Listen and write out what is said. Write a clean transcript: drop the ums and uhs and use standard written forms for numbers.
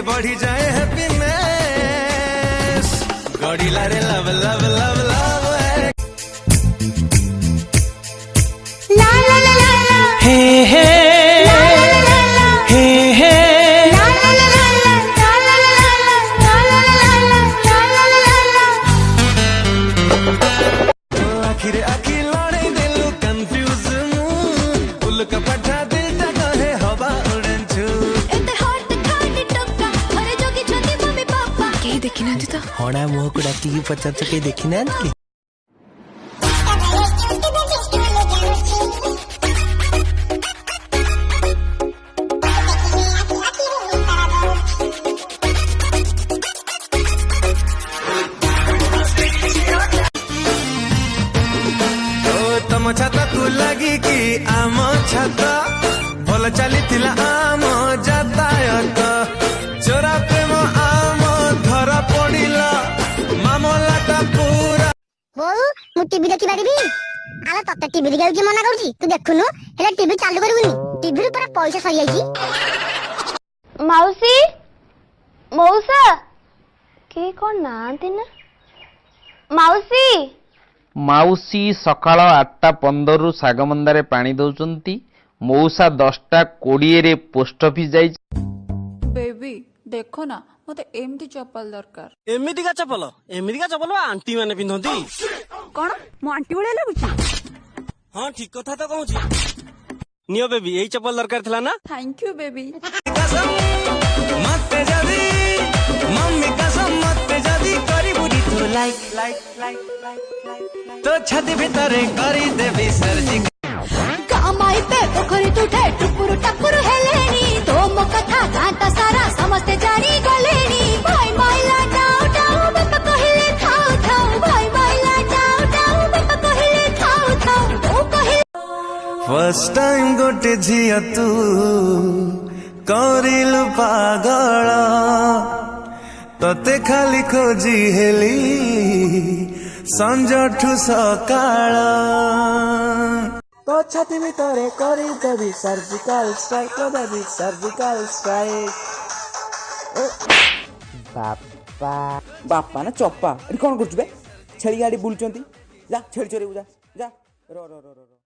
बढ़ी जाए हैप्पीनेस गड़िला रे लव लव लव लव ला ला ला ला हे हे हे हे आखिर आखिर लड़े दिलु कंफ्यूज उल का पठा दिल तक है हवा उड़न छु एते हॉट खाटी टक्का अरे जोगी छथि मम्मी पापा के देखिना त हणा मुह को डाकी पचार के देखिना कि तम छाता को लगी कि आम छाता भल चली आम जातायत चोरा प्रेम आम धरा पड़िला मामलाटा पूरा बोल मु टीवी देखि पारिबी आला तते टीवी देखि कि मना करूची तू देखुनु हेला टीवी चालू करबुनी टीवी रे पूरा पैसा सरी आइची मौसी मौसा के कोन नांती ना मौसी माउसी सकाळ 8:15 सागमंदारे पानी दौचंती मौसा 10:20 रे पोस्ट ऑफिस जाई बेबी देखो ना मते एमती चप्पल दरकार एमितिका चप्पल आंटी माने पिंधंती कोन मो आंटी भले लागुची हां ठीक कथा तो कहूची नियो बेबी एई चप्पल दरकार थिला ना थैंक यू बेबी मत जदी मम्मी कसम मत जदी करी बुरी तो लाइक तो छाती भीतरे करी देबी सर्जी कामाई पे पोखरी तुठे टुकुरु टकुरु हेलेनी तो मो कथा गाता सारा समस्ते जानी गलेनी भाई माइला डाउ डाउ बापा कहिले थाउ थाउ भाई माइला डाउ डाउ बापा कहिले थाउ थाउ तो कहिले फर्स्ट टाइम गोटे झिया तू करिलु पागल तते खाली खोजी हेली संजठु सकाळ तो छाती भीतरे करी देबी सर्जिकल स्ट्राइक देबी सर्जिकल स्ट्राइक बापा बापा ना चप्पा एठी कोन करछु बे छेली गाडी बुलचंती जा छेली चोरे जा जा रो रो रो रो